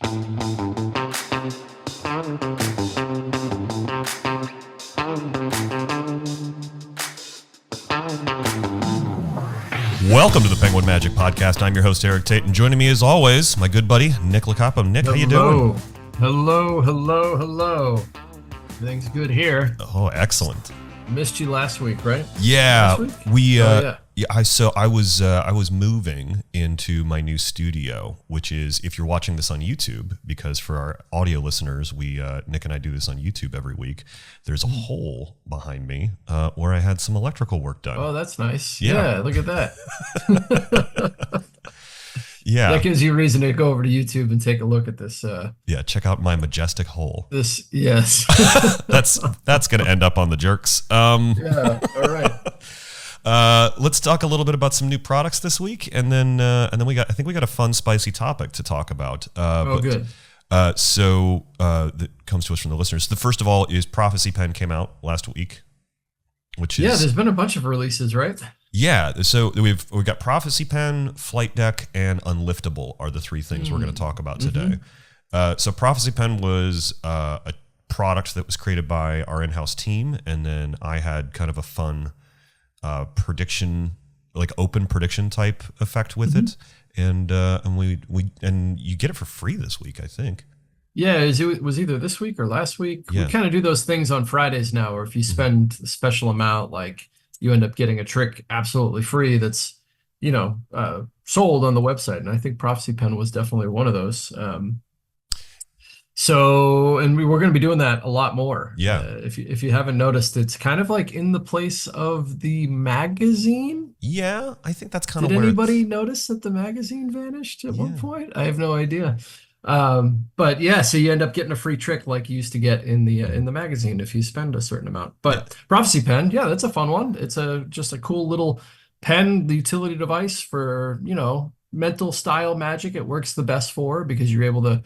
Welcome to the Penguin Magic Podcast. I'm your host, Erik Tait, and joining me as always, my good buddy, Nick Locapo. Nick, how you doing? Hello. Everything's good here. Oh, excellent. Missed you last week, right? Yeah, last week? I was moving into my new studio, which is, if you're watching this on YouTube, because for our audio listeners, Nick and I do this on YouTube every week. There's a hole behind me where I had some electrical work done. Oh, that's nice. Yeah. Look at that. Yeah, that gives you a reason to go over to YouTube and take a look at this. Check out my majestic hole. Yes. that's going to end up on the jerks. Yeah. All right. Let's talk a little bit about some new products this week, and then I think we got a fun, spicy topic to talk about. Good. So that comes to us from the listeners. The first of all is Prophecy Pen came out last week, which is there's been a bunch of releases, right? Yeah, so we've got Prophecy Pen, Flight Deck, and Unliftable are the three things we're going to talk about today. So Prophecy Pen was a product that was created by our in-house team, and then I had kind of a fun prediction, like open prediction type effect with it, and you get it for free this week, I think. Yeah, it was either this week or last week. Yeah. We kind of do those things on Fridays now, or if you spend a special amount, like you end up getting a trick absolutely free that's, sold on the website. And I think Prophecy Pen was definitely one of those. And we're going to be doing that a lot more. Yeah. If you haven't noticed, it's kind of like in the place of the magazine. Yeah, I think that's kind of where. Did anybody it's... notice that the magazine vanished at one point? I have no idea. But yeah, so you end up getting a free trick like you used to get in the magazine if you spend a certain amount. But Prophecy Pen, yeah, that's a fun one. It's just a cool little pen, the utility device for, mental style magic. It works the best for because you're able to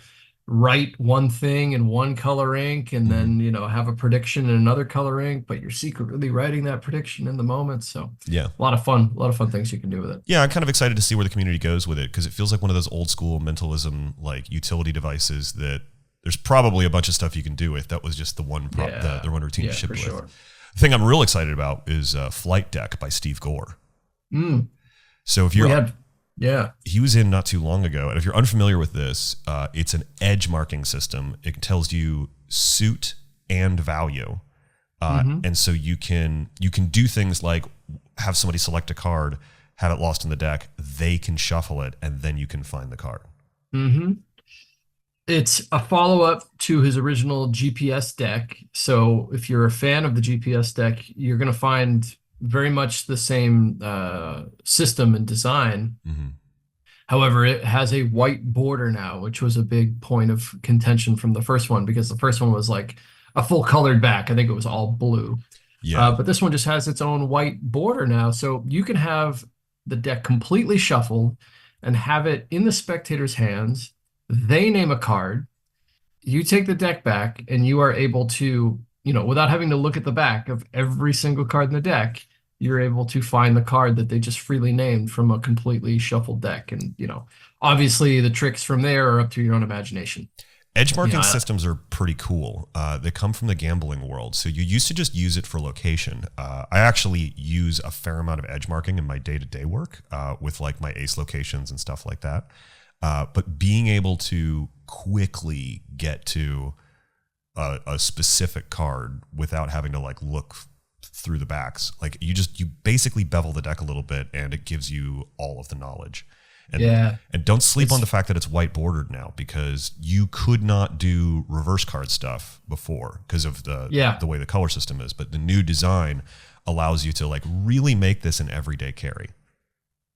write one thing in one color ink and then, have a prediction in another color ink, but you're secretly writing that prediction in the moment. So yeah, a lot of fun things you can do with it. Yeah, I'm kind of excited to see where the community goes with it because it feels like one of those old school mentalism like utility devices that there's probably a bunch of stuff you can do with. That was just the one the one routine you shipped with. Sure. The thing I'm real excited about is Flight Deck by Steve Gore. So if you're he was in not too long ago, and if you're unfamiliar with this, it's an edge marking system. It tells you suit and value, and so you can do things like have somebody select a card, have it lost in the deck, they can shuffle it, and then you can find the card. It's a follow-up to his original GPS deck. So if you're a fan of the GPS deck, you're going to find very much the same system and design. However, it has a white border now, which was a big point of contention from the first one because the first one was like a full colored back. I think it was all blue. Yeah. But this one just has its own white border now. So you can have the deck completely shuffled and have it in the spectator's hands. They name a card. You take the deck back and you are able to, without having to look at the back of every single card in the deck, you're able to find the card that they just freely named from a completely shuffled deck. And, obviously the tricks from there are up to your own imagination. Edge marking systems are pretty cool. They come from the gambling world. So you used to just use it for location. I actually use a fair amount of edge marking in my day-to-day work with like my ace locations and stuff like that. But being able to quickly get to a specific card without having to like look through the backs, like you basically bevel the deck a little bit and it gives you all of the knowledge. And don't sleep on the fact that it's white bordered now, because you could not do reverse card stuff before because of the way the color system is. But the new design allows you to like really make this an everyday carry.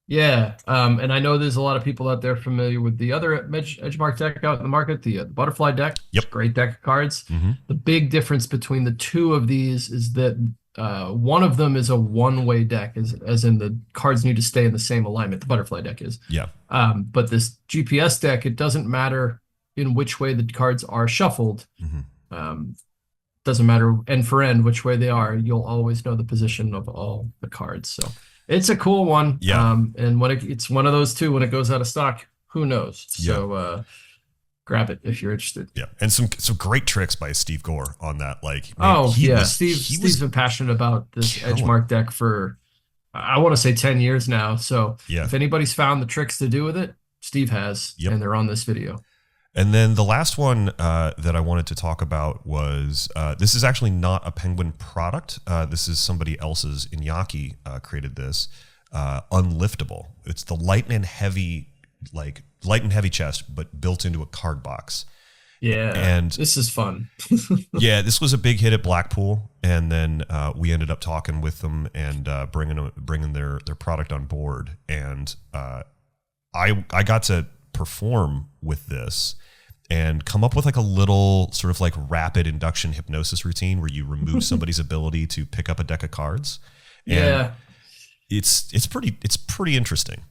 Yeah, and I know there's a lot of people out there familiar with the other Edgemark deck out in the market, the Butterfly deck. Yep. Great deck of cards. The big difference between the two of these is that one of them is a one-way deck, as in the cards need to stay in the same alignment. The Butterfly deck is. Yeah. But this GPS deck, it doesn't matter in which way the cards are shuffled. Doesn't matter end for end which way they are. You'll always know the position of all the cards. So it's a cool one. Yeah. And when it's one of those two, when it goes out of stock, who knows? Yeah. So grab it if you're interested. Yeah, and some great tricks by Steve Gore on that. Like, man, Steve's been passionate about this killing. Edgemark deck for, I want to say 10 years now. So Yeah. if anybody's found the tricks to do with it, Steve has, and they're on this video. And then the last one that I wanted to talk about was, this is actually not a Penguin product. This is somebody else's. Iñaki created this, Unliftable. It's the light and heavy chest, but built into a card box. Yeah, and this is fun. Yeah, this was a big hit at Blackpool, and then we ended up talking with them and bringing their product on board. And I got to perform with this and come up with like a little sort of like rapid induction hypnosis routine where you remove somebody's ability to pick up a deck of cards. And it's pretty interesting.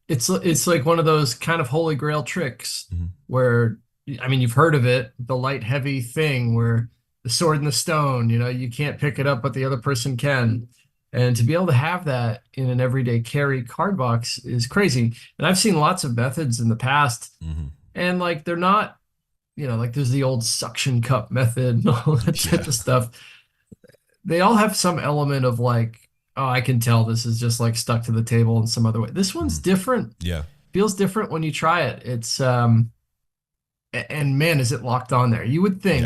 It's like one of those kind of holy grail tricks where, I mean, you've heard of it, the light heavy thing where the sword and the stone, you know, you can't pick it up, but the other person can. And to be able to have that in an everyday carry card box is crazy. And I've seen lots of methods in the past, and like they're not, you know, like there's the old suction cup method and all that type of stuff. They all have some element of like, oh, I can tell this is just like stuck to the table in some other way. This one's different. Yeah. Feels different when you try it. It's and man, is it locked on there. You would think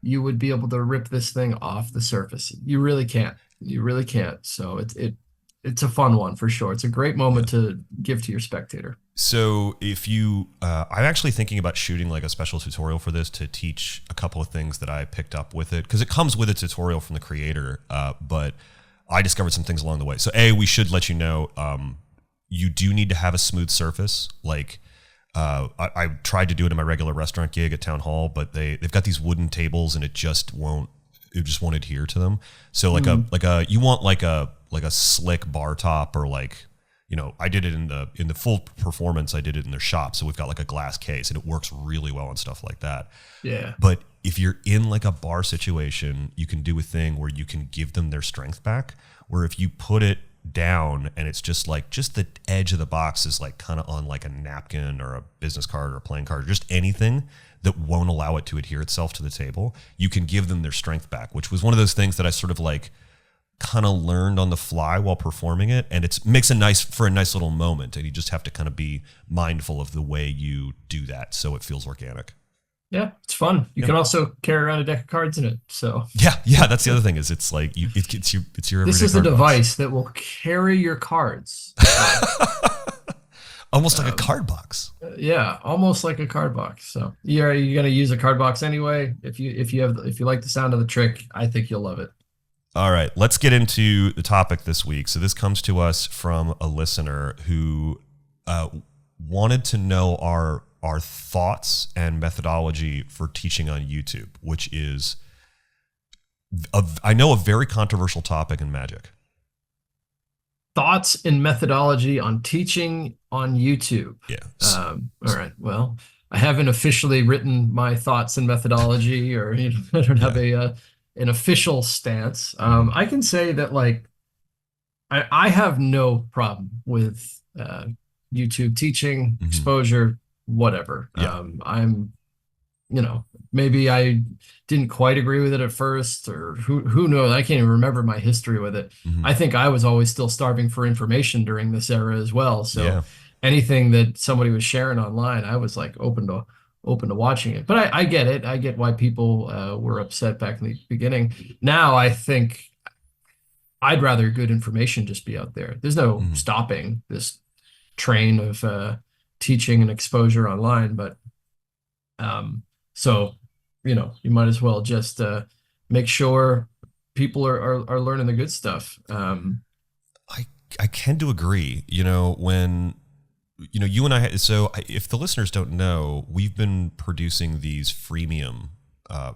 you would be able to rip this thing off the surface. You really can't. You really can't. So it's a fun one for sure. It's a great moment to give to your spectator. So if you, I'm actually thinking about shooting like a special tutorial for this to teach a couple of things that I picked up with it, because it comes with a tutorial from the creator, but I discovered some things along the way. So we should let you know, you do need to have a smooth surface. Like I tried to do it in my regular restaurant gig at Town Hall, but they've got these wooden tables and it just won't adhere to them. So you want like a slick bar top, or like, you know, I did it in the full performance. I did it in their shop. So we've got like a glass case and it works really well on stuff like that. Yeah. But if you're in like a bar situation, you can do a thing where you can give them their strength back, where if you put it down and it's just the edge of the box is like kind of on like a napkin or a business card or a playing card, or just anything that won't allow it to adhere itself to the table, you can give them their strength back, which was one of those things that I sort of like kind of learned on the fly while performing it. And it makes a nice little moment. And you just have to kind of be mindful of the way you do that so it feels organic. Yeah, it's fun. You can also carry around a deck of cards in it. So yeah, that's the other thing is it's like it's your everyday. This is a device that will carry your cards. Almost like a card box. Yeah, almost like a card box. So you're gonna use a card box anyway. If you like the sound of the trick, I think you'll love it. All right, let's get into the topic this week. So this comes to us from a listener who wanted to know our thoughts and methodology for teaching on YouTube, which is, I know, a very controversial topic in magic. Thoughts and methodology on teaching on YouTube. Yeah. All right. Well, I haven't officially written my thoughts and methodology, or I don't have an official stance. I can say that like I have no problem with YouTube teaching, exposure, whatever. I'm, maybe I didn't quite agree with it at first, or who knows? I can't even remember my history with it. I think I was always still starving for information during this era as well. So anything that somebody was sharing online, I was like open to watching it. But I get it. I get why people were upset back in the beginning. Now I think I'd rather good information just be out there. There's no stopping this train of teaching and exposure online, but so you might as well just make sure people are learning the good stuff. I tend to agree. When you and I, so if the listeners don't know, we've been producing these freemium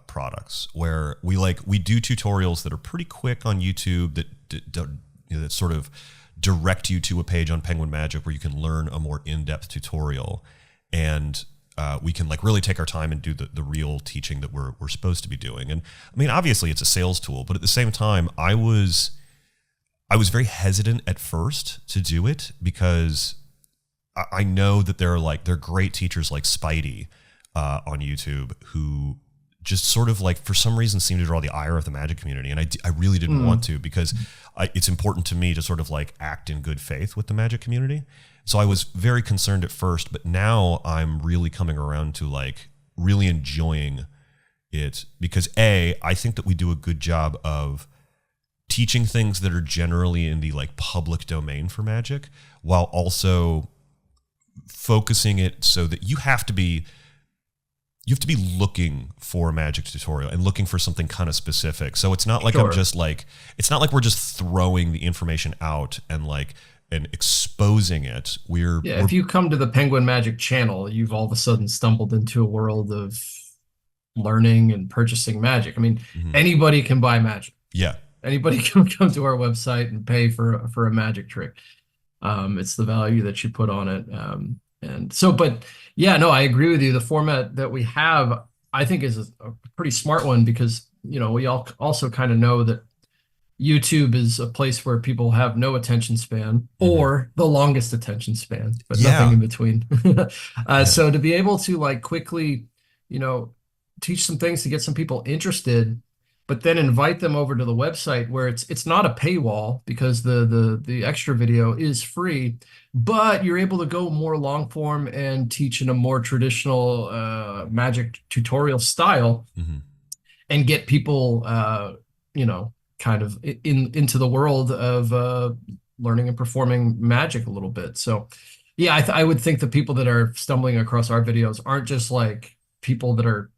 products where we do tutorials that are pretty quick on YouTube that sort of direct you to a page on Penguin Magic where you can learn a more in-depth tutorial, and we can really take our time and do the real teaching that we're supposed to be doing. And I mean, obviously it's a sales tool, but at the same time, I was very hesitant at first to do it because I know that there are great teachers like Spidey on YouTube who just sort of like for some reason seemed to draw the ire of the magic community, and I really didn't want to, because it's important to me to sort of like act in good faith with the magic community. So I was very concerned at first, but now I'm really coming around to like really enjoying it, because I think that we do a good job of teaching things that are generally in the like public domain for magic, while also focusing it so that you have to be looking for a magic tutorial and looking for something kind of specific. So it's not like Sure. it's not like we're just throwing the information out and exposing it. We're If you come to the Penguin Magic channel, you've all of a sudden stumbled into a world of learning and purchasing magic. I mean, anybody can buy magic. yeah. Anybody can come to our website and pay for a magic trick. It's the value that you put on it. And so, but yeah, no, I agree with you. The format that we have, I think, is a pretty smart one, because, we all also kind of know that YouTube is a place where people have no attention span, or the longest attention span, but nothing in between. So to be able to like quickly, teach some things to get some people interested, but then invite them over to the website where it's not a paywall, because the extra video is free, but you're able to go more long form and teach in a more traditional magic tutorial style, and get people kind of into the world of learning and performing magic a little bit. So yeah, I would think the people that are stumbling across our videos aren't just like people that are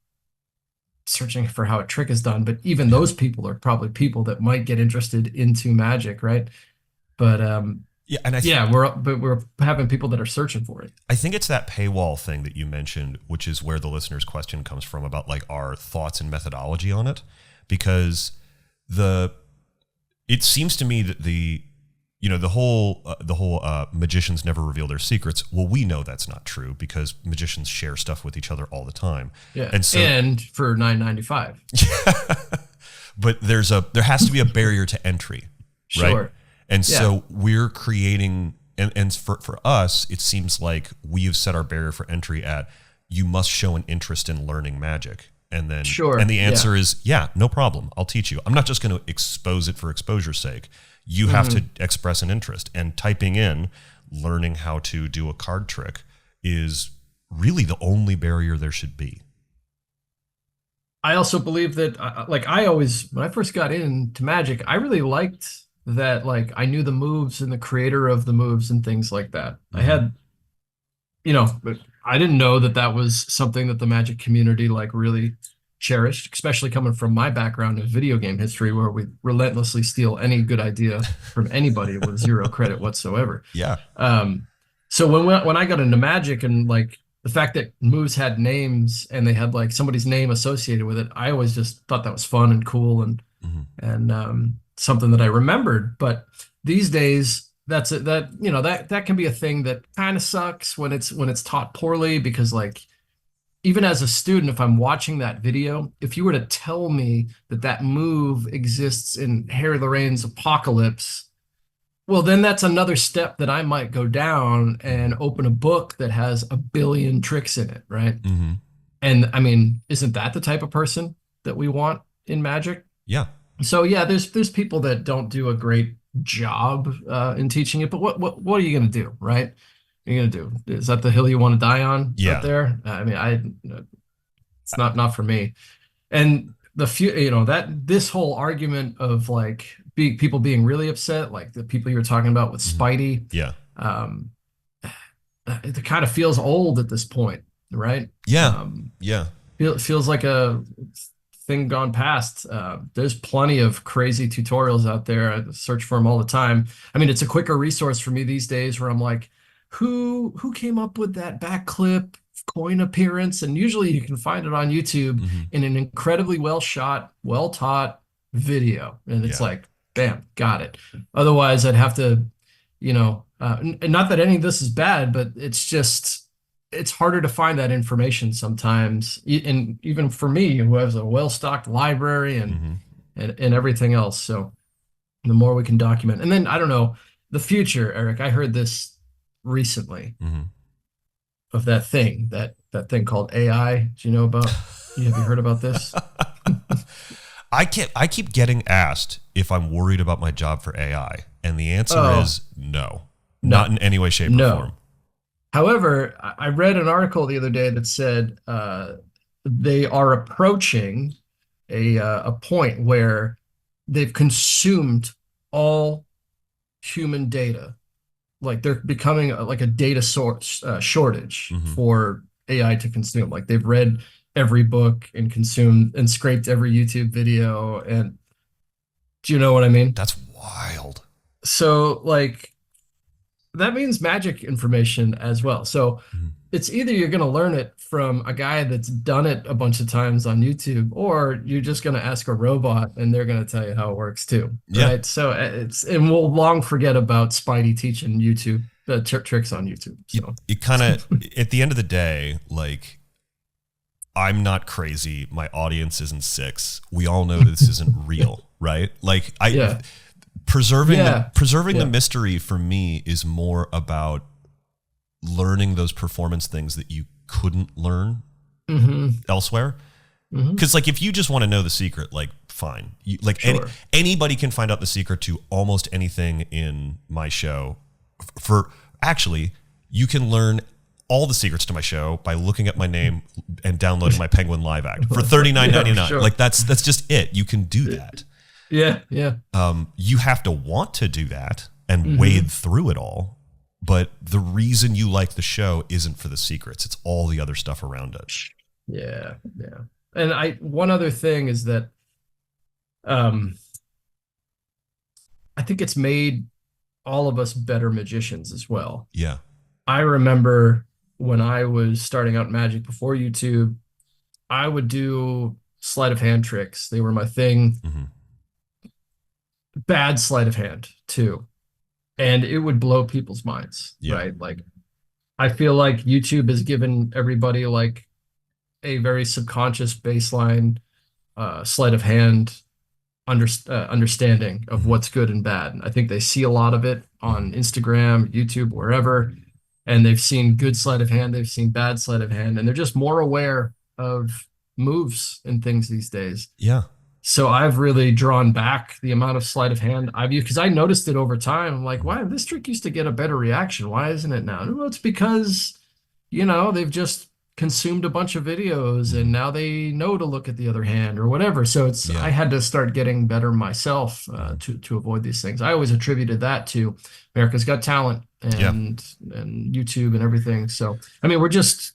searching for how a trick is done, but even those people are probably people that might get interested into magic, right? But we're having people that are searching for it. I think it's that paywall thing that you mentioned, which is where the listener's question comes from about like our thoughts and methodology on it, because it seems to me that the whole magicians never reveal their secrets. Well, we know that's not true, because magicians share stuff with each other all the time. Yeah, and for $9.95. But there has to be a barrier to entry, right? Sure. And so we're creating, and for us, it seems like we've set our barrier for entry at, you must show an interest in learning magic. And then, and the answer is, no problem. I'll teach you. I'm not just going to expose it for exposure's sake. You have to express an interest, and typing in learning how to do a card trick is really the only barrier there should be. I also believe that, I always, when I first got into magic, I really liked that, I knew the moves and the creator of the moves and things like that. I had, but I didn't know that was something that the magic community really cherished, especially coming from my background in video game history, where we relentlessly steal any good idea from anybody with zero credit whatsoever. Yeah. So when I got into magic, and the fact that moves had names and they had somebody's name associated with it, I always just thought that was fun and cool, and something that I remembered. But these days, that can be a thing that kind of sucks when it's taught poorly, because even as a student, if I'm watching that video, if you were to tell me that move exists in Harry Lorraine's Apocalypse, well, then that's another step that I might go down and open a book that has 1 billion tricks in it, right? And I mean, isn't that the type of person that we want in magic? Yeah. So yeah, there's people that don't do a great job in teaching it, but what are you going to do, right? What are you going to do? Is that the hill you want to die on? Yeah. Out there? I mean, it's not for me. And this whole argument of people being really upset, like the people you were talking about with Spidey. Yeah. It kind of feels old at this point, right? Yeah. It feels like a thing gone past. There's plenty of crazy tutorials out there. I search for them all the time. I mean, it's a quicker resource for me these days, where I'm like, who came up with that backclip coin appearance? And usually you can find it on YouTube in an incredibly well shot, well taught video. And it's bam, got it. Otherwise I'd have to, and not that any of this is bad, but it's harder to find that information sometimes. And even for me, who has a well-stocked library and everything else. So the more we can document, and then I don't know, the future, Erik, I heard this recently. of that thing, that thing called AI. Do you know about? Have you heard about this? I keep getting asked if I'm worried about my job for AI, and the answer is no, not No, in any way, shape, or no. form. However, I read an article the other day that said they are approaching a point where they've consumed all human data. Like they're becoming like a data source shortage Mm-hmm. for AI to consume. Like they've read every book and consumed and scraped every YouTube video. And do you know what I mean? That's wild. So like that means magic information as well. So Mm-hmm. it's either you're going to learn it from a guy that's done it a bunch of times on YouTube, or you're just going to ask a robot and they're going to tell you how it works too. Yeah. Right. So and we'll long forget about Spidey teaching YouTube tricks on YouTube. So it kind of, at the end of the day, like, I'm not crazy. My audience isn't 6. We all know this isn't real, right? Like preserving the mystery for me is more about learning those performance things that you couldn't learn elsewhere. Because like if you just want to know the secret, like fine, anybody can find out the secret to almost anything in my show. For actually, you can learn all the secrets to my show by looking at my name and downloading my Penguin Live Act for $39.99. Sure. Like that's just it. You can do that. Yeah. You have to want to do that and wade through it all. But the reason you like the show isn't for the secrets. It's all the other stuff around it. Yeah. And one other thing is that I think it's made all of us better magicians as well. Yeah. I remember when I was starting out in magic before YouTube, I would do sleight of hand tricks. They were my thing. Bad sleight of hand too. And it would blow people's minds, right? Like, I feel like YouTube has given everybody like a very subconscious baseline sleight of hand understanding of what's good and bad. I think they see a lot of it on Instagram, YouTube, wherever, and they've seen good sleight of hand, they've seen bad sleight of hand, and they're just more aware of moves and things these days. Yeah. So I've really drawn back the amount of sleight of hand I've used because I noticed it over time. I'm like, why this trick used to get a better reaction? Why isn't it now? Well, it's because, they've just consumed a bunch of videos and now they know to look at the other hand or whatever. So I had to start getting better myself to avoid these things. I always attributed that to America's Got Talent and YouTube and everything. So, I mean, we're just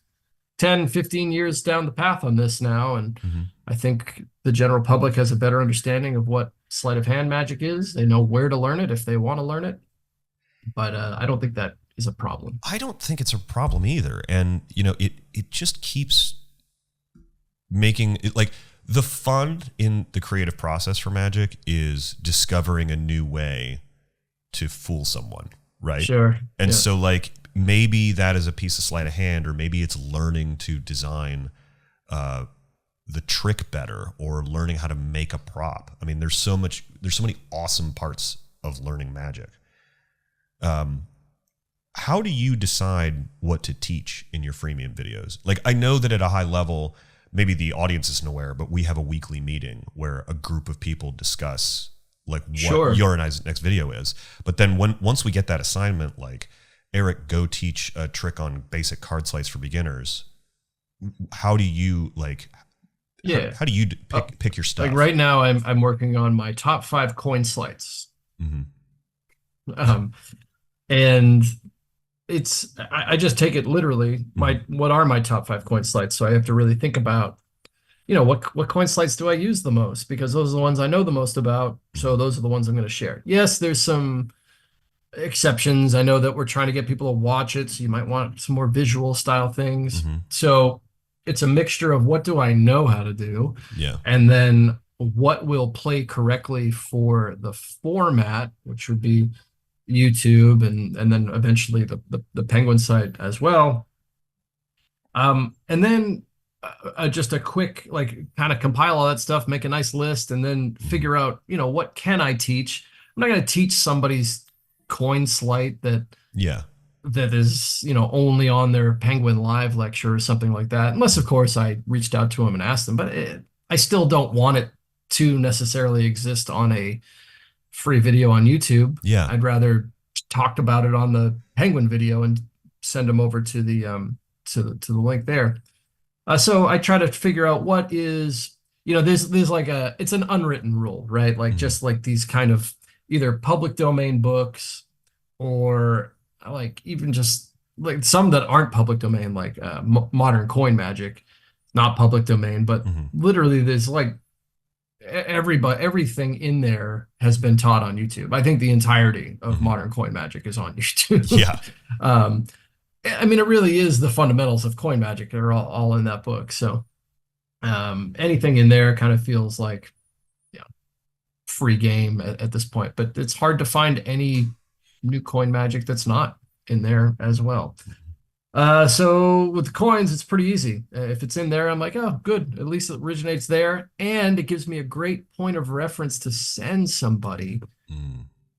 10, 15 years down the path on this now. And I think the general public has a better understanding of what sleight of hand magic is. They know where to learn it if they want to learn it. But I don't think that is a problem. I don't think it's a problem either. And, it just keeps making it like the fun in the creative process for magic is discovering a new way to fool someone, right? Sure. And so like maybe that is a piece of sleight of hand, or maybe it's learning to design the trick better, or learning how to make a prop. I mean, there's so many awesome parts of learning magic. How do you decide what to teach in your freemium videos? Like, I know that at a high level, maybe the audience isn't aware, but we have a weekly meeting where a group of people discuss like what your and I's next video is. But then once we get that assignment, like, Erik, go teach a trick on basic card sleights for beginners. How do you like? How do you pick your stuff? Like right now, I'm working on my top 5 coin sleights. And I just take it literally. What are my top 5 coin sleights? So I have to really think about, what coin sleights do I use the most? Because those are the ones I know the most about. So those are the ones I'm going to share. Yes, there's some exceptions. I know that we're trying to get people to watch it, so you might want some more visual style things. So it's a mixture of what do I know how to do, and then what will play correctly for the format, which would be YouTube and then eventually the Penguin site as well. And then just a quick kind of compile all that stuff, make a nice list, and then figure out what can I teach. I'm not going to teach somebody's coin sleight that that is, only on their Penguin Live lecture or something like that. Unless, of course, I reached out to them and asked them, but I still don't want it to necessarily exist on a free video on YouTube. Yeah. I'd rather talk about it on the Penguin video and send them over to the to the link there. So I try to figure out what is, there's like it's an unwritten rule, right? Like just like these kind of either public domain books or like even just like some that aren't public domain, like Modern Coin Magic, not public domain, but literally there's like everything in there has been taught on YouTube. I think the entirety of Modern Coin Magic is on YouTube. Yeah. I mean, it really is the fundamentals of coin magic are all in that book. So anything in there kind of feels like free game at this point, but it's hard to find any new coin magic that's not in there as well. So with the coins, it's pretty easy. If it's in there, I'm like, oh, good. At least it originates there. And it gives me a great point of reference to send somebody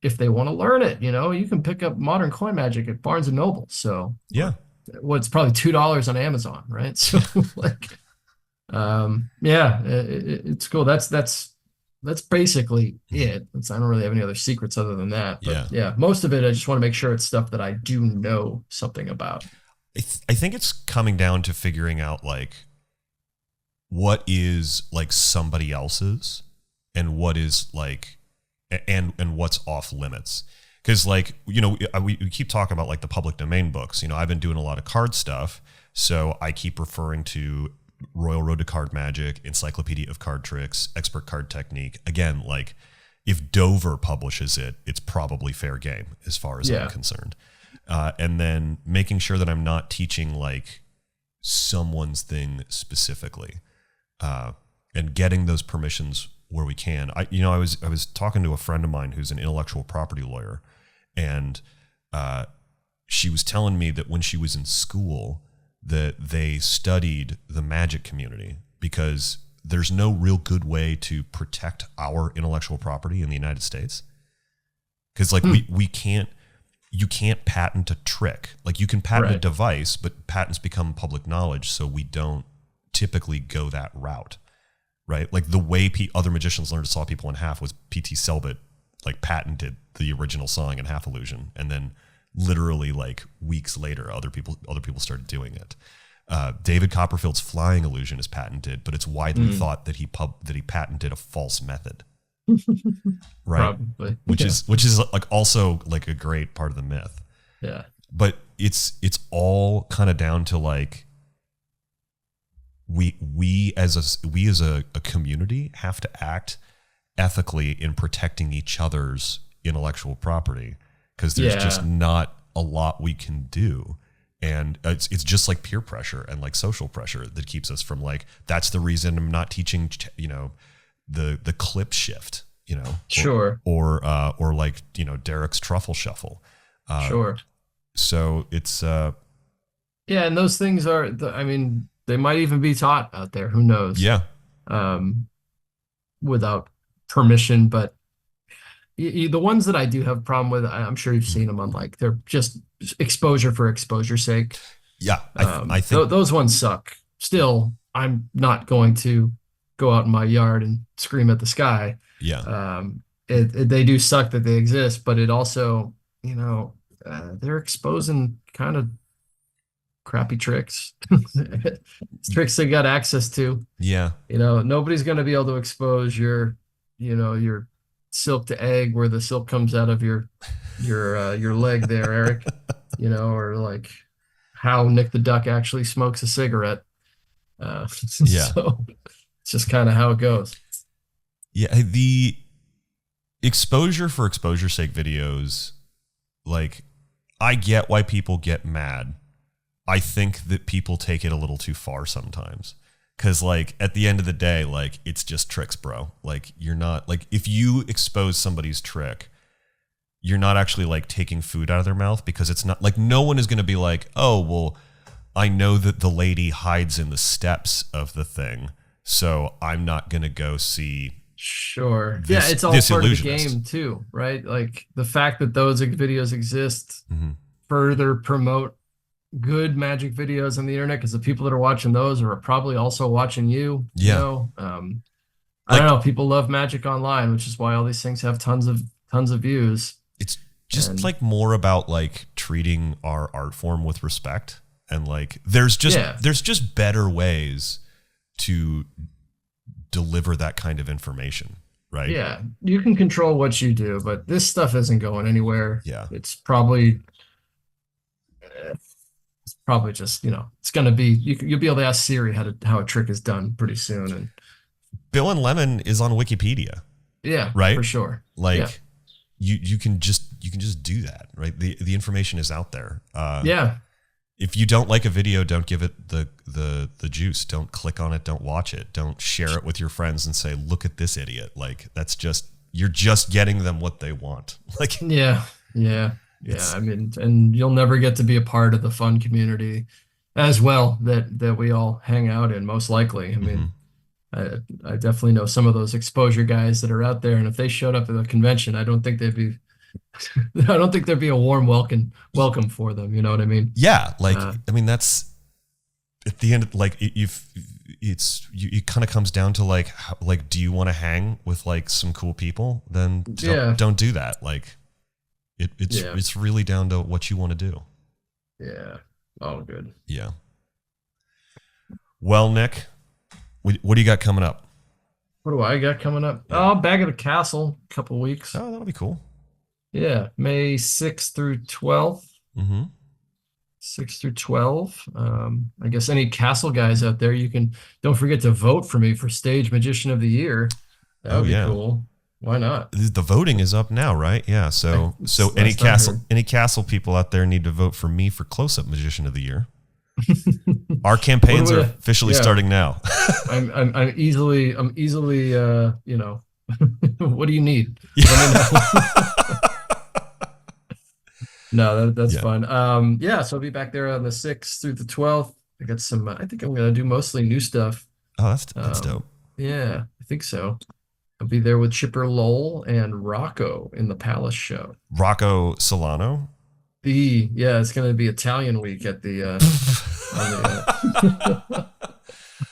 if they want to learn it. You can pick up Modern Coin Magic at Barnes and Noble. So yeah, it's probably $2 on Amazon, right? So like, it's cool. That's basically it. I don't really have any other secrets other than that. But yeah, most of it, I just want to make sure it's stuff that I do know something about. I think it's coming down to figuring out like what is like somebody else's and what is like and what's off limits. Because like, we keep talking about like the public domain books. I've been doing a lot of card stuff, so I keep referring to Royal Road to Card Magic, Encyclopedia of Card Tricks, Expert Card Technique. Again, like if Dover publishes it, it's probably fair game as far as I'm concerned. And then making sure that I'm not teaching like someone's thing specifically, and getting those permissions where we can. I was talking to a friend of mine who's an intellectual property lawyer, and she was telling me that when she was in school that they studied the magic community because there's no real good way to protect our intellectual property in the United States. Because like you can't patent a trick. Like you can patent a device, but patents become public knowledge, so we don't typically go that route, right? Like the way other magicians learned to saw people in half was P.T. Selbit like patented the original sawing in half illusion, and then literally like weeks later, other people started doing it. David Copperfield's flying illusion is patented, but it's widely thought that he patented a false method. Right. Probably. Which is like also like a great part of the myth. Yeah. But it's all kind of down to like we as a community have to act ethically in protecting each other's intellectual property, because there's just not a lot we can do. And it's just like peer pressure and like social pressure that keeps us from like, that's the reason I'm not teaching, the clip shift, sure. Or like, Derek's truffle shuffle. Sure. So it's, and those things they might even be taught out there. Who knows? Yeah. Without permission, but the ones that I do have a problem with, I'm sure you've seen them on like, they're just exposure for exposure's sake. Yeah. I think those ones suck. Still, I'm not going to go out in my yard and scream at the sky. Yeah. They do suck that they exist, but it also, they're exposing kind of crappy tricks, tricks they got access to. Yeah. Nobody's going to be able to expose your silk to egg where the silk comes out of your leg there, Eric, or like how Nick the Duck actually smokes a cigarette. So it's just kind of how it goes. Yeah. The exposure for exposure's sake videos, like, I get why people get mad. I think that people take it a little too far sometimes. Because, like, at the end of the day, like, it's just tricks, bro. Like, you're not, like, if you expose somebody's trick, you're not actually, like, taking food out of their mouth, because it's not, like, no one is going to be like, oh, well, I know that the lady hides in the steps of the thing, so I'm not going to go see. Sure. It's all part of the game, too, right? Like, the fact that those videos exist further promote good magic videos on the internet, because the people that are watching those are probably also watching you. You Yeah. know, I don't know. People love magic online, which is why all these things have tons of views. It's just And like more about like treating our art form with respect, and like there's just better ways to deliver that kind of information, right? yeah, you can control what you do, but this stuff isn't going anywhere. Yeah. It's probably just, it's gonna be, you'll be able to ask Siri how a trick is done pretty soon. And Bill and Lemon is on Wikipedia, yeah, right? for sure. Like Yeah. you can just do that, right? The information is out there. Yeah. If you don't like a video, don't give it the juice. Don't click on it. Don't watch it. Don't share it with your friends and say, "Look at this idiot." Like you're just getting them what they want. Like Yeah. I mean, and you'll never get to be a part of the fun community as well that we all hang out in, most likely. I mean, I definitely know some of those exposure guys that are out there, and if they showed up at a convention, I don't think there'd be a warm welcome for them. You know what I mean? Yeah, like I mean that's at the end. Like it kind of comes down to like do you want to hang with like some cool people? Then don't do that. Like it's really down to what you want to do. Yeah. Oh, good. Yeah. Well, Nick, what do you got coming up? What do I got coming up? Yeah. Oh, Back at the Castle, a couple weeks. Oh, that'll be cool. Yeah, May 6th through 12th. Mm-hmm. 6 through 12. I guess any castle guys out there, don't forget to vote for me for Stage Magician of the Year. That would be cool. Why not? The voting is up now, right? Yeah. So any castle people out there need to vote for me for Close-Up Magician of the Year. Our campaigns are officially starting now. I'm easily what do you need? No, that's fun. So I'll be back there on the 6th through the 12th. I got some, I think I'm going to do mostly new stuff. Oh, that's dope. Yeah, I think so. I'll be there with Chipper Lowell and Rocco in the Palace show. Rocco Solano? It's going to be Italian week at the,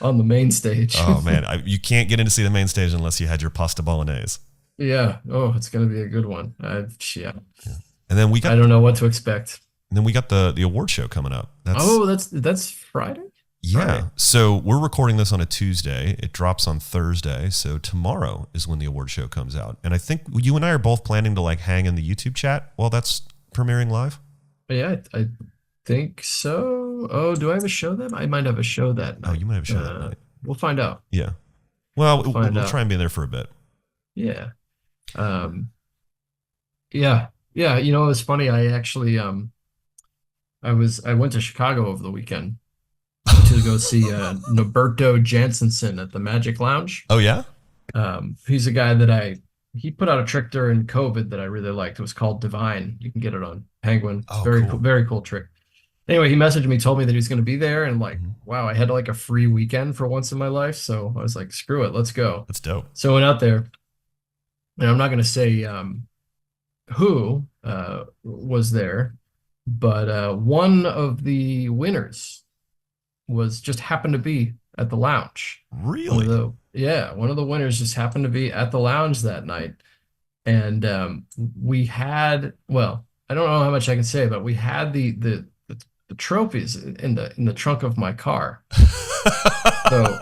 on the main stage. Oh, man. You can't get in to see the main stage unless you had your pasta bolognese. Yeah. Oh, it's going to be a good one. Yeah. And then I don't know what to expect. And then we got the award show coming up. That's Friday? Yeah. Friday. So we're recording this on a Tuesday. It drops on Thursday. So tomorrow is when the award show comes out. And I think you and I are both planning to like hang in the YouTube chat while that's premiering live. Yeah, I think so. Oh, do I have a show that? I might have a show that night. Oh, you might have a show that night. We'll find out. Yeah. Well, we'll try and be in there for a bit. Yeah. Yeah. You know, it was funny. I actually, I went to Chicago over the weekend to go see Noberto Jansensen at the Magic Lounge. Oh, yeah? He's a guy that he put out a trick during COVID that I really liked. It was called Divine. You can get it on Penguin. It's cool. Very cool trick. Anyway, he messaged me, told me that he was going to be there, and like, wow, I had like a free weekend for once in my life. So I was like, screw it, let's go. That's dope. So I went out there, and I'm not going to say who was there, but one of the winners just happened to be at the lounge. Really? One of the winners just happened to be at the lounge that night. And we had, well, I don't know how much I can say, but we had the trophies in the trunk of my car. So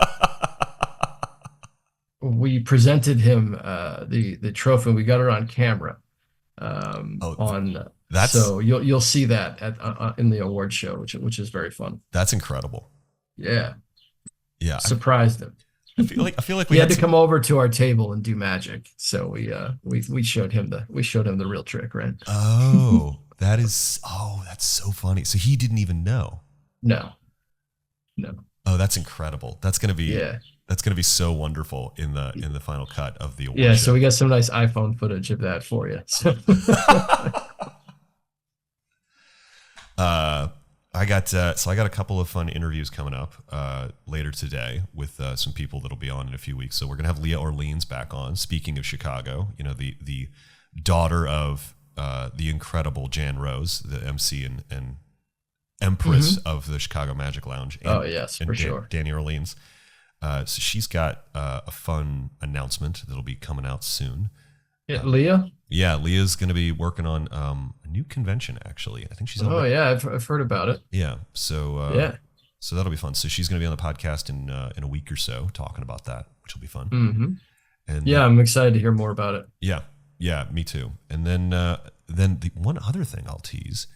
we presented him the trophy. We got it on camera. So you'll see that in the award show, which is very fun. That's incredible. Yeah. Surprised him. I feel like we had to come over to our table and do magic. So we showed him the real trick, right? Oh, that's so funny. So he didn't even know. No. Oh, that's incredible. That's gonna be so wonderful in the final cut of the award show. So we got some nice iPhone footage of that for you. I got a couple of fun interviews coming up later today with some people that'll be on in a few weeks. So we're gonna have Leah Orleans back on. Speaking of Chicago, the daughter of the incredible Jan Rose, the MC and Empress of the Chicago Magic Lounge. And sure. Danny Orleans. So she's got a fun announcement that'll be coming out soon. Yeah, Leah? Yeah, Leah's going to be working on a new convention, actually. I think she's already... Oh, yeah, I've heard about it. Yeah, so so that'll be fun. So she's going to be on the podcast in a week or so talking about that, which will be fun. Mm-hmm. And I'm excited to hear more about it. Yeah, me too. And then the one other thing I'll tease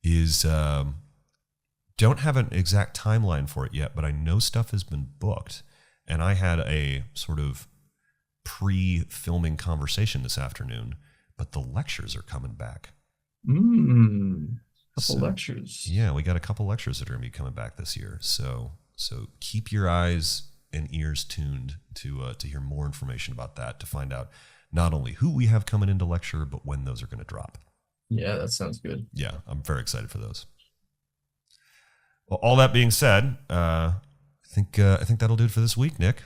is don't have an exact timeline for it yet, but I know stuff has been booked. And I had a sort of pre-filming conversation this afternoon, but the lectures are coming back. Couple lectures. Yeah, we got a couple lectures that are going to be coming back this year. So keep your eyes and ears tuned to hear more information about that, to find out not only who we have coming into lecture, but when those are going to drop. Yeah, that sounds good. Yeah, I'm very excited for those. Well, all that being said, I think that'll do it for this week, Nick.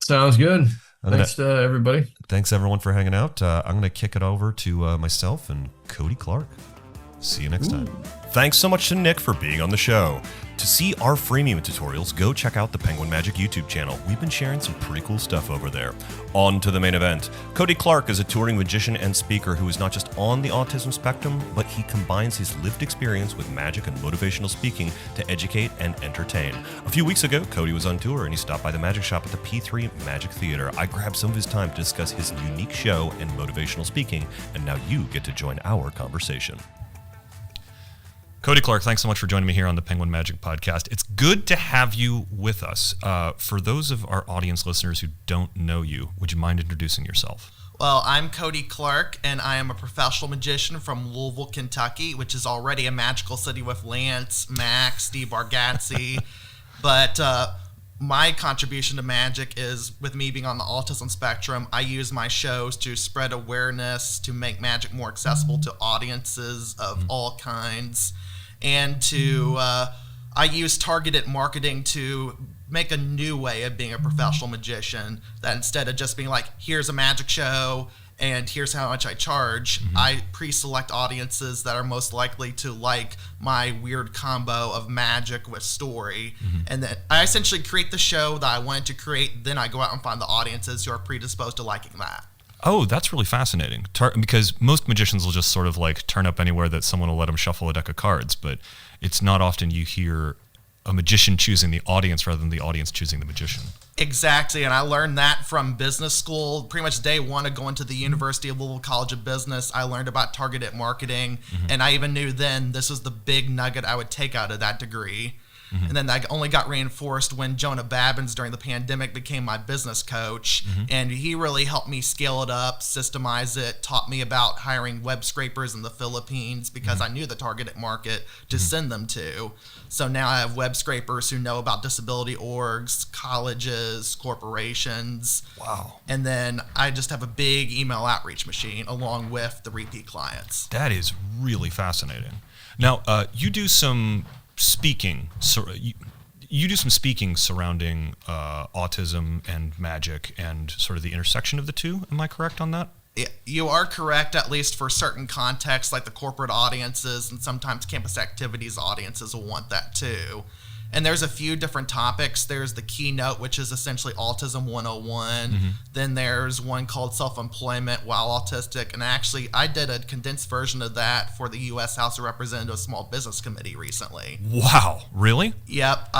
Sounds good. Thanks to everybody. Thanks everyone for hanging out. I'm going to kick it over to myself and Cody Clark. See you next time. Thanks so much to Nick for being on the show. To see our freemium tutorials, go check out the Penguin Magic YouTube channel. We've been sharing some pretty cool stuff over there. On to the main event. Cody Clark is a touring magician and speaker who is not just on the autism spectrum, but he combines his lived experience with magic and motivational speaking to educate and entertain. A few weeks ago, Cody was on tour and he stopped by the magic shop at the P3 Magic Theater. I grabbed some of his time to discuss his unique show and motivational speaking, and now you get to join our conversation. Cody Clark, thanks so much for joining me here on the Penguin Magic Podcast. It's good to have you with us. For those of our audience listeners who don't know you, would you mind introducing yourself? Well, I'm Cody Clark, and I am a professional magician from Louisville, Kentucky, which is already a magical city with Lance, Max, Steve Bargatze. But my contribution to magic is, with me being on the autism spectrum, I use my shows to spread awareness, to make magic more accessible to audiences of all kinds, and to I use targeted marketing to make a new way of being a professional magician, that instead of just being like, here's a magic show and here's how much I charge, I pre-select audiences that are most likely to like my weird combo of magic with story. And then I essentially create the show that I wanted to create, then I go out and find the audiences who are predisposed to liking that. Oh, that's really fascinating. Because most magicians will just sort of like turn up anywhere that someone will let them shuffle a deck of cards, but it's not often you hear a magician choosing the audience rather than the audience choosing the magician. Exactly, and I learned that from business school. Pretty much day one of going to the University of Louisville College of Business, I learned about targeted marketing, and I even knew then this was the big nugget I would take out of that degree. And then that only got reinforced when Jonah Babbins during the pandemic became my business coach. And he really helped me scale it up, systemize it, taught me about hiring web scrapers in the Philippines because I knew the targeted market to send them to. So now I have web scrapers who know about disability orgs, colleges, corporations. Wow. And then I just have a big email outreach machine along with the repeat clients. That is really fascinating. Now, you do some speaking. So you do some speaking surrounding autism and magic and sort of the intersection of the two. Am I correct on that? You are correct, at least for certain contexts, like the corporate audiences and sometimes campus activities audiences will want that too. And there's a few different topics. There's the keynote, which is essentially Autism 101. Then there's one called Self-Employment While Autistic. And actually, I did a condensed version of that for the U.S. House of Representatives Small Business Committee recently. Wow, really? Yep.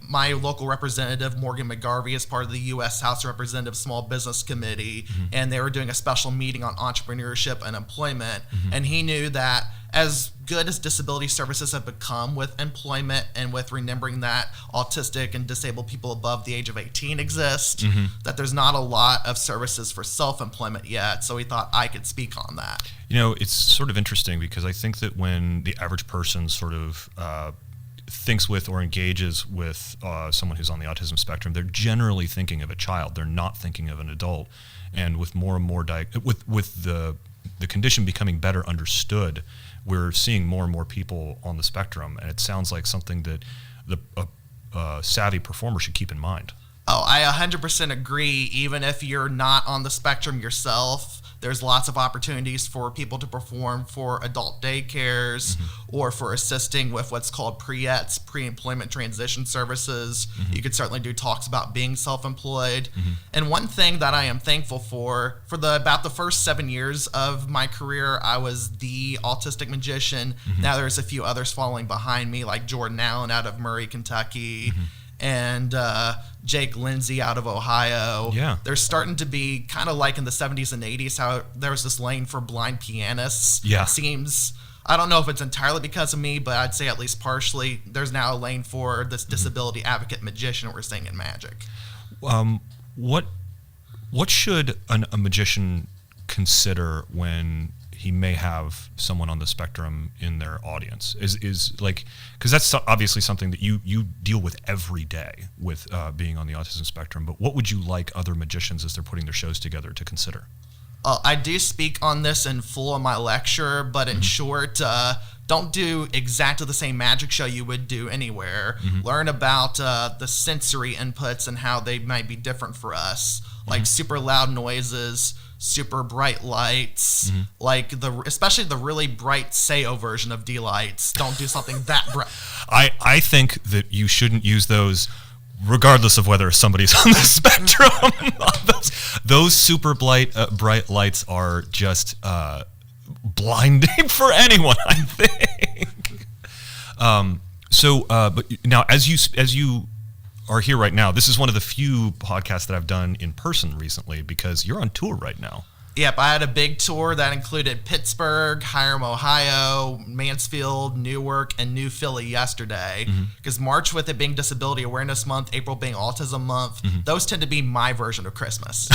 My local representative, Morgan McGarvey, is part of the U.S. House of Representatives Small Business Committee. And they were doing a special meeting on entrepreneurship and employment. And he knew that as good as disability services have become with employment and with remembering that autistic and disabled people above the age of 18 exist, that there's not a lot of services for self-employment yet. So he thought I could speak on that. You know, it's sort of interesting because I think that when the average person sort of thinks with or engages with someone who's on the autism spectrum, they're generally thinking of a child. They're not thinking of an adult. And with more and more, with the condition becoming better understood, we're seeing more and more people on the spectrum, and it sounds like something that a savvy performer should keep in mind. Oh, I 100% agree. Even if you're not on the spectrum yourself, There's lots of opportunities for people to perform for adult daycares or for assisting with what's called pre-ETS, pre-employment transition services. You could certainly do talks about being self-employed. And one thing that I am thankful for about the first 7 years of my career, I was the autistic magician. Now there's a few others following behind me, like Jordan Allen out of Murray, Kentucky, and Jake Lindsay out of Ohio. Yeah. There's starting to be kind of like in the 70s and 80s how there was this lane for blind pianists. Yeah. It seems, I don't know if it's entirely because of me, but I'd say at least partially, there's now a lane for this disability advocate magician we're seeing in magic. What should a magician consider when he may have someone on the spectrum in their audience? Is like, because that's obviously something that you deal with every day with being on the autism spectrum. But what would you like other magicians, as they're putting their shows together, to consider? I do speak on this in full in my lecture, but in short, don't do exactly the same magic show you would do anywhere. Learn about the sensory inputs and how they might be different for us, like super loud noises, super bright lights, like especially the really bright Seio version of D-lights. Don't do something that bright. I think that you shouldn't use those, regardless of whether somebody's on the spectrum. those super bright lights are just blinding for anyone, I think. But now, as you are here right now, this is one of the few podcasts that I've done in person recently, because you're on tour right now. Yep, I had a big tour that included Pittsburgh, Hiram, Ohio, Mansfield, Newark, and New Philly yesterday. Because March, with it being Disability Awareness Month, April being Autism Month, those tend to be my version of Christmas.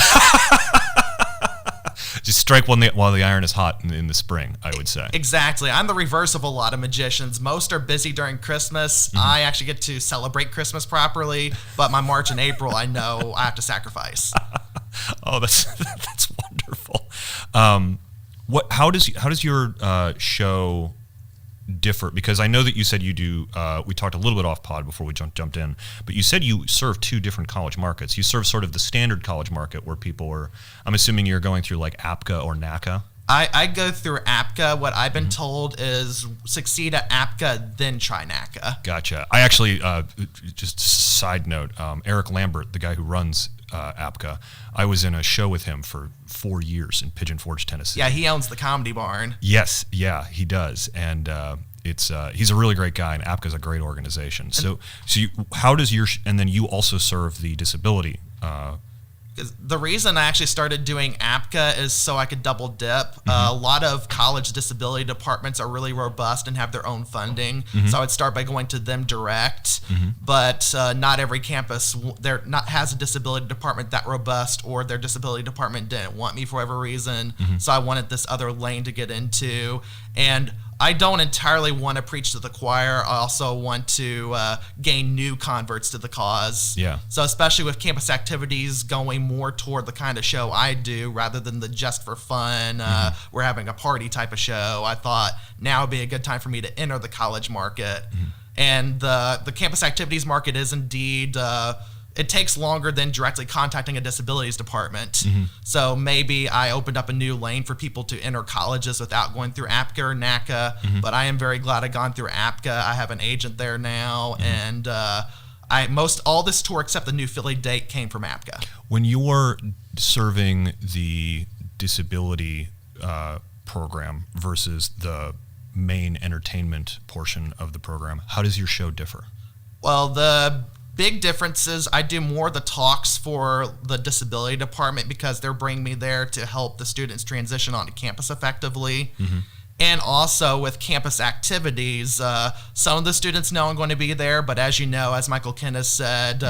Just strike while the iron is hot in the spring, I would say. Exactly. I'm the reverse of a lot of magicians. Most are busy during Christmas. I actually get to celebrate Christmas properly, but my March and April, I know I have to sacrifice. Oh, that's wonderful. How does your show differ? Because I know that you said you do, we talked a little bit off pod before we jumped in, but you said you serve two different college markets. You serve sort of the standard college market where people are, I'm assuming you're going through like APCA or NACA. I go through APCA. What I've been told is succeed at APCA, then try NACA. Gotcha. I actually, just side note, Eric Lambert, the guy who runs APCA, I was in a show with him for 4 years in Pigeon Forge, Tennessee. Yeah, he owns the Comedy Barn. Yes, yeah, he does, and he's a really great guy, and APCA is a great organization. So how does and then you also serve the disability. The reason I actually started doing APCA is so I could double dip. A lot of college disability departments are really robust and have their own funding. So I would start by going to them direct. But not every campus has a disability department that robust, or their disability department didn't want me for whatever reason. So I wanted this other lane to get into. And I don't entirely want to preach to the choir. I also want to gain new converts to the cause. Yeah. So especially with campus activities going more toward the kind of show I do rather than the just for fun, we're having a party type of show, I thought now would be a good time for me to enter the college market. And the campus activities market is indeed... it takes longer than directly contacting a disabilities department. So maybe I opened up a new lane for people to enter colleges without going through APCA or NACA. But I am very glad I've gone through APCA. I have an agent there now. And all this tour except the New Philly date came from APCA. When you're serving the disability program versus the main entertainment portion of the program, how does your show differ? Well, the big differences, I do more of the talks for the disability department because they're bringing me there to help the students transition onto campus effectively. And also with campus activities, some of the students know I'm going to be there, but as you know, as Michael Kinnis said,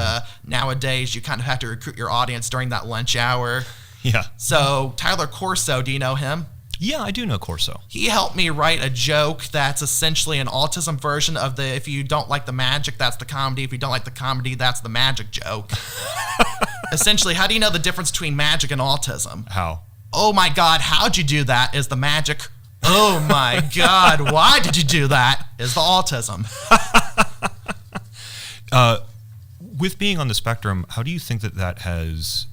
nowadays you kind of have to recruit your audience during that lunch hour. Yeah. So Tyler Corso, do you know him? Yeah, I do know Corso. He helped me write a joke that's essentially an autism version of the if you don't like the magic, that's the comedy. If you don't like the comedy, that's the magic joke. Essentially, how do you know the difference between magic and autism? How? Oh my God, how'd you do that is the magic. Oh my God, why did you do that is the autism. With being on the spectrum, how do you think that has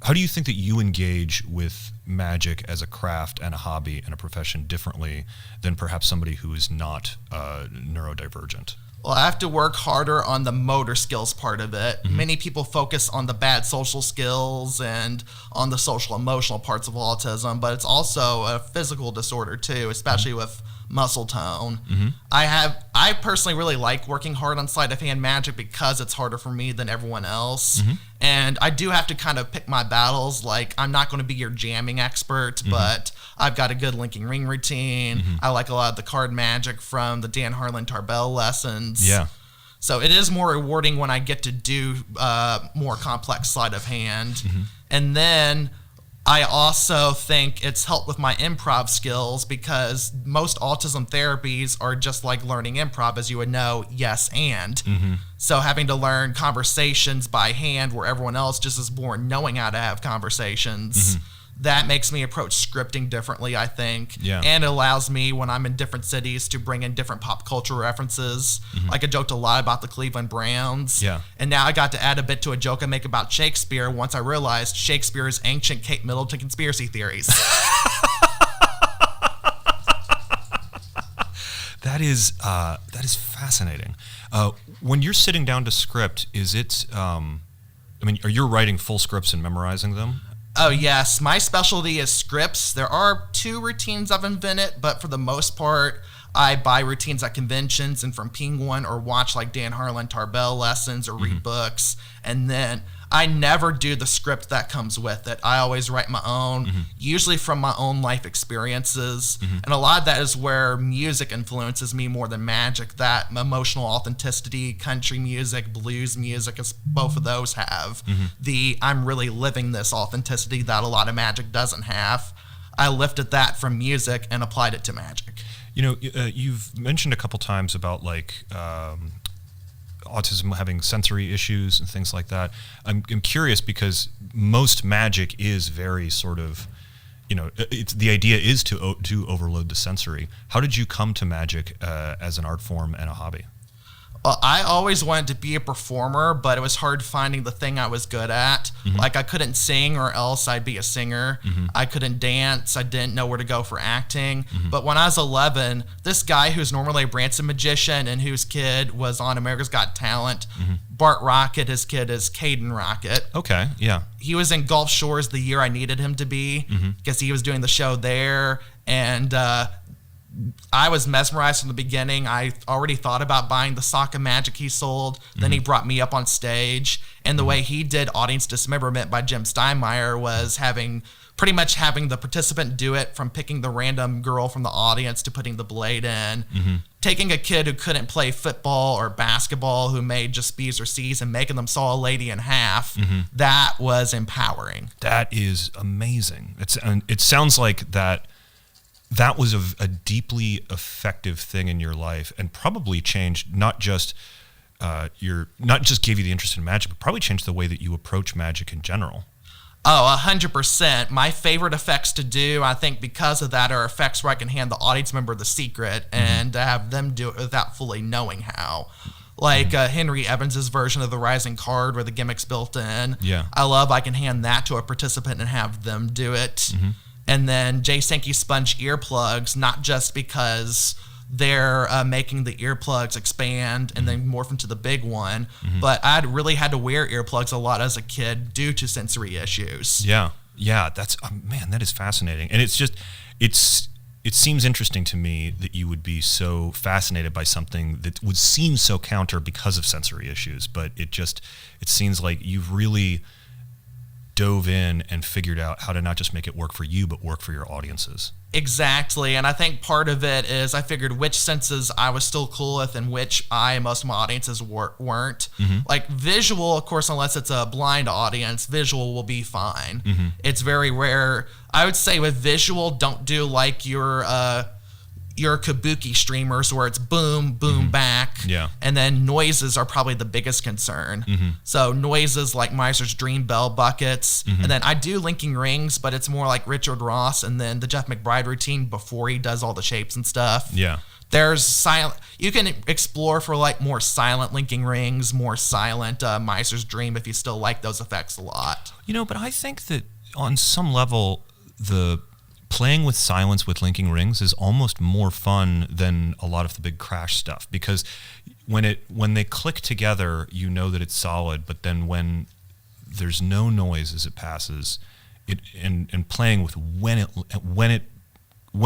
how do you think that you engage with magic as a craft and a hobby and a profession differently than perhaps somebody who is not neurodivergent? Well, I have to work harder on the motor skills part of it. Many people focus on the bad social skills and on the social emotional parts of autism, but it's also a physical disorder too, especially with muscle tone. I personally really like working hard on sleight of hand magic because it's harder for me than everyone else. And I do have to kind of pick my battles. Like, I'm not going to be your jamming expert, but I've got a good linking ring routine. I like a lot of the card magic from the Dan Harlan Tarbell lessons. Yeah. So it is more rewarding when I get to do more complex sleight of hand. And then I also think it's helped with my improv skills because most autism therapies are just like learning improv, as you would know, yes and. So having to learn conversations by hand where everyone else just is born knowing how to have conversations, that makes me approach scripting differently, I think. Yeah. And it allows me, when I'm in different cities, to bring in different pop culture references. Like, I joked a lot about the Cleveland Browns. Yeah. And now I got to add a bit to a joke I make about Shakespeare once I realized Shakespeare's ancient Kate Middleton conspiracy theories. That is fascinating. When you're sitting down to script, is it, are you writing full scripts and memorizing them? Oh, yes. My specialty is scripts. There are 2 routines I've invented, but for the most part, I buy routines at conventions and from Penguin or watch like Dan Harlan Tarbell lessons or read books. And then I never do the script that comes with it. I always write my own, usually from my own life experiences. And a lot of that is where music influences me more than magic. That emotional authenticity, country music, blues music, as both of those have. I'm really living this authenticity that a lot of magic doesn't have. I lifted that from music and applied it to magic. You know, you've mentioned a couple times about like autism having sensory issues and things like that. I'm curious because most magic is very sort of, the idea is to overload the sensory. How did you come to magic as an art form and a hobby? Well, I always wanted to be a performer, but it was hard finding the thing I was good at. Like, I couldn't sing or else I'd be a singer. I couldn't dance. I didn't know where to go for acting. But when I was 11, this guy who's normally a Branson magician and whose kid was on America's Got Talent, Bart Rocket, his kid is Caden Rocket. Okay, yeah. He was in Gulf Shores the year I needed him to be because he was doing the show there. And I was mesmerized from the beginning. I already thought about buying the sock of magic he sold. Then he brought me up on stage. And the way he did Audience Dismemberment by Jim Steinmeier was pretty much having the participant do it, from picking the random girl from the audience to putting the blade in. Taking a kid who couldn't play football or basketball, who made just B's or C's, and making them saw a lady in half. That was empowering. That is amazing. It sounds like that was a deeply effective thing in your life, and probably changed not just gave you the interest in magic, but probably changed the way that you approach magic in general. Oh, 100%. My favorite effects to do, I think because of that, are effects where I can hand the audience member the secret and have them do it without fully knowing how. Like Henry Evans's version of the Rising Card where the gimmick's built in. Yeah. I can hand that to a participant and have them do it. And then Jay Sankey sponge earplugs, not just because they're making the earplugs expand and then morph into the big one, but I'd really had to wear earplugs a lot as a kid due to sensory issues. Yeah, that's man, that is fascinating, and it seems interesting to me that you would be so fascinated by something that would seem so counter because of sensory issues, but it seems like you've really dove in and figured out how to not just make it work for you, but work for your audiences. Exactly. And I think part of it is I figured which senses I was still cool with and which most of my audiences weren't. Like visual, of course, unless it's a blind audience, visual will be fine. It's very rare. I would say with visual, don't do like your kabuki streamers where it's boom, boom, back. Yeah. And then noises are probably the biggest concern. So noises like Miser's Dream Bell buckets. And then I do linking rings, but it's more like Richard Ross and then the Jeff McBride routine before he does all the shapes and stuff. Yeah. There's silent. You can explore for like more silent linking rings, more silent Miser's Dream if you still like those effects a lot. But I think that on some level, the playing with silence with linking rings is almost more fun than a lot of the big crash stuff, because when they click together, you know that it's solid, but then when there's no noise as it passes, and playing with when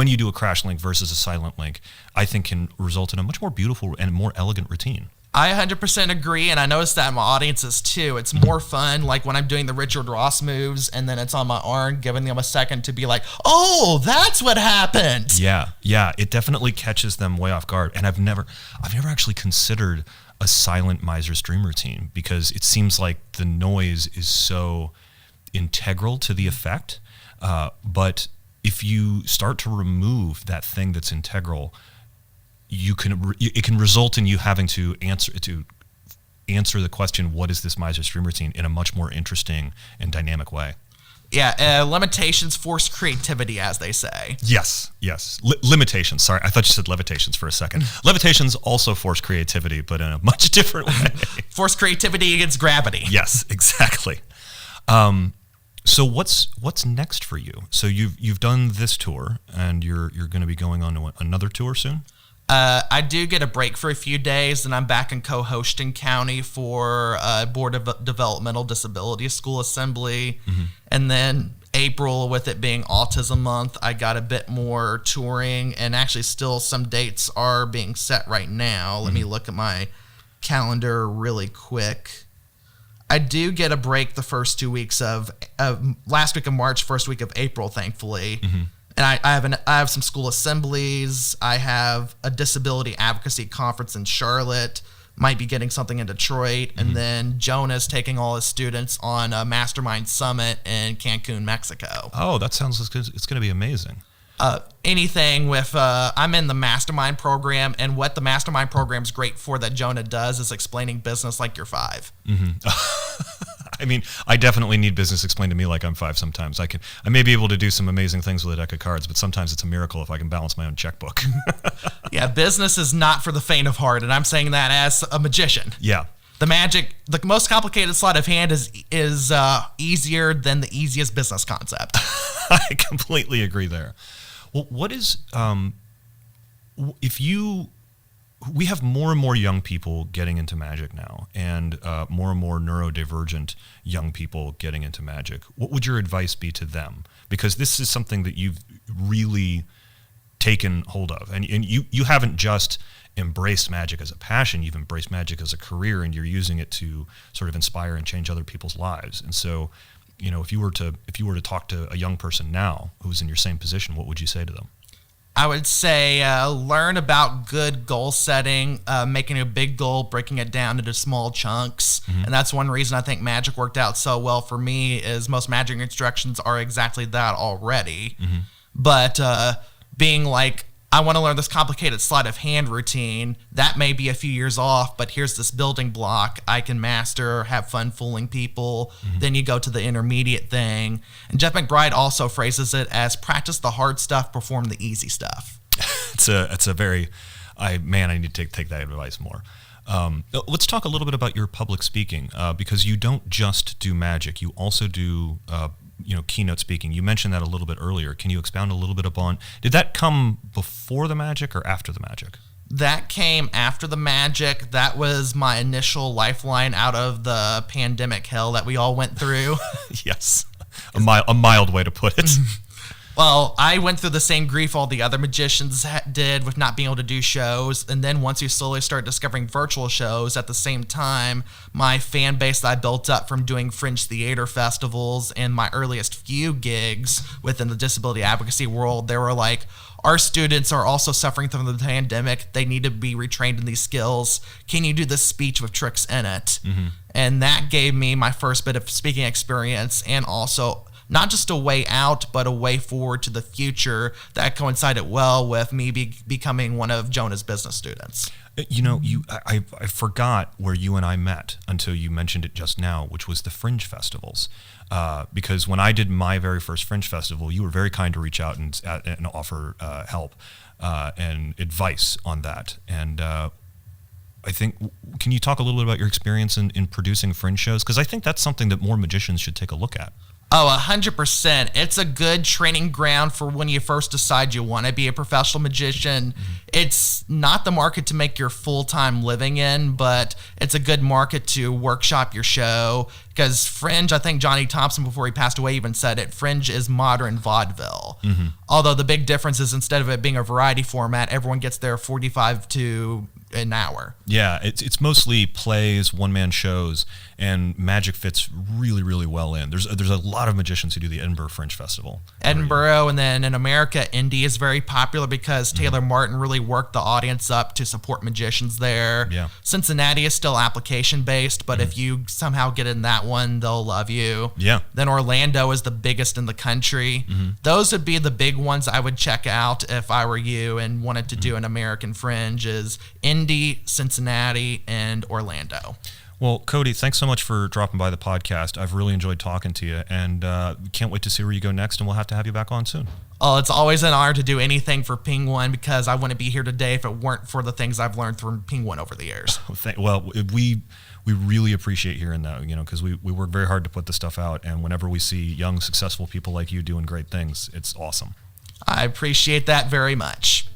you do a crash link versus a silent link, I think can result in a much more beautiful and more elegant routine. I 100% agree, and I noticed that in my audiences too. It's more fun, like when I'm doing the Richard Ross moves, and then it's on my arm, giving them a second to be like, "Oh, that's what happened." Yeah, it definitely catches them way off guard. And I've never actually considered a silent Miser's Dream routine, because it seems like the noise is so integral to the effect. But if you start to remove that thing that's integral, it can result in you having to answer the question, what is this Miser's Dream routine, in a much more interesting and dynamic way. Yeah, limitations force creativity, as they say. Yes. Limitations. Sorry, I thought you said levitations for a second. Levitations also force creativity, but in a much different way. Force creativity against gravity. Yes, exactly. So what's next for you? So you've done this tour, and you're going to be going on to another tour soon? I do get a break for a few days, and I'm back in co-hosting county for Board of Developmental Disability School Assembly. Mm-hmm. And then April, with it being Autism Month, I got a bit more touring, and actually still some dates are being set right now. Let me look at my calendar really quick. I do get a break the first 2 weeks of last week of March, first week of April, thankfully. Mm-hmm. And I have some school assemblies. I have a disability advocacy conference in Charlotte. Might be getting something in Detroit. Mm-hmm. And then Jonah's taking all his students on a mastermind summit in Cancun, Mexico. Oh, that sounds like it's going to be amazing. Anything with, I'm in the mastermind program, and what the mastermind program is great for that Jonah does is explaining business like you're 5. Mm-hmm. I mean, I definitely need business explained to me like I'm 5 sometimes. I may be able to do some amazing things with a deck of cards, but sometimes it's a miracle if I can balance my own checkbook. Yeah, business is not for the faint of heart, and I'm saying that as a magician. Yeah. The most complicated sleight of hand is easier than the easiest business concept. I completely agree there. Well, what is, we have more and more young people getting into magic now, and more and more neurodivergent young people getting into magic. What would your advice be to them? Because this is something that you've really taken hold of, and you haven't just embraced magic as a passion, you've embraced magic as a career, and you're using it to sort of inspire and change other people's lives. And so, if you were to talk to a young person now who's in your same position, what would you say to them? I would say learn about good goal setting, making a big goal, breaking it down into small chunks. Mm-hmm. And that's one reason I think magic worked out so well for me, is most magic instructions are exactly that already. Mm-hmm. But being like, I want to learn this complicated sleight of hand routine, that may be a few years off, but here's this building block I can master, have fun fooling people. Mm-hmm. Then you go to the intermediate thing. And Jeff McBride also phrases it as practice the hard stuff, perform the easy stuff. It's a very, I need to take that advice more. Let's talk a little bit about your public speaking, because you don't just do magic, you also do keynote speaking. You mentioned that a little bit earlier. Can you expound a little bit upon, did that come before the magic or after the magic? That came after the magic. That was my initial lifeline out of the pandemic hell that we all went through. Yes, a mild way to put it. Well, I went through the same grief all the other magicians did with not being able to do shows. And then once you slowly start discovering virtual shows at the same time, my fan base that I built up from doing fringe theater festivals and my earliest few gigs within the disability advocacy world, they were like, our students are also suffering from the pandemic. They need to be retrained in these skills. Can you do this speech with tricks in it? Mm-hmm. And that gave me my first bit of speaking experience, and also not just a way out, but a way forward to the future that coincided well with me becoming one of Jonah's business students. I forgot where you and I met until you mentioned it just now, which was the Fringe festivals. Because when I did my very first Fringe festival, you were very kind to reach out and offer help and advice on that. And I think, can you talk a little bit about your experience in producing Fringe shows? Because I think that's something that more magicians should take a look at. Oh, 100%. It's a good training ground for when you first decide you want to be a professional magician. Mm-hmm. It's not the market to make your full-time living in, but it's a good market to workshop your show. Because Fringe, I think Johnny Thompson, before he passed away, even said it, Fringe is modern vaudeville. Mm-hmm. Although the big difference is instead of it being a variety format, everyone gets their 45 to an hour. Yeah, it's mostly plays, one-man shows, and magic fits really, really well in. There's a lot of magicians who do the Edinburgh Fringe Festival. Edinburgh, and then in America, Indy is very popular because Taylor Martin really worked the audience up to support magicians there. Yeah. Cincinnati is still application-based, but if you somehow get in that one, they'll love you. Yeah. Then Orlando is the biggest in the country. Mm-hmm. Those would be the big ones I would check out if I were you and wanted to do an American Fringe, is Indy, Cincinnati, and Orlando. Well, Cody, thanks so much for dropping by the podcast. I've really enjoyed talking to you, and can't wait to see where you go next, and we'll have to have you back on soon. Oh, it's always an honor to do anything for Penguin, because I wouldn't be here today if it weren't for the things I've learned from Penguin over the years. Well, we really appreciate hearing that, because we work very hard to put this stuff out, and whenever we see young, successful people like you doing great things, it's awesome. I appreciate that very much.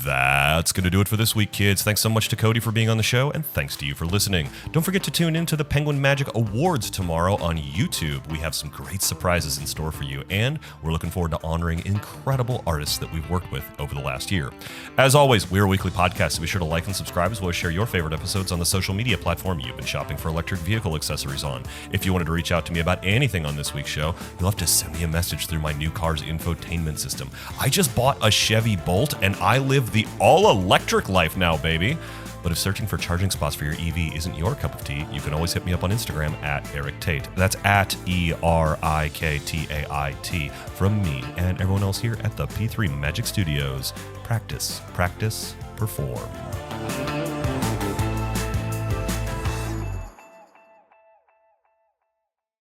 That's going to do it for this week, kids. Thanks so much to Cody for being on the show, and thanks to you for listening. Don't forget to tune in to the Penguin Magic Awards tomorrow on YouTube. We have some great surprises in store for you, and we're looking forward to honoring incredible artists that we've worked with over the last year. As always, we're a weekly podcast, so be sure to like and subscribe, as well as share your favorite episodes on the social media platform you've been shopping for electric vehicle accessories on. If you wanted to reach out to me about anything on this week's show, you'll have to send me a message through my new car's infotainment system. I just bought a Chevy Bolt, and I live the all-electric life now, baby. But if searching for charging spots for your EV isn't your cup of tea, you can always hit me up on Instagram at Erik Tait. That's at ERIKTAIT from me and everyone else here at the P3 Magic Studios. Practice, practice, perform.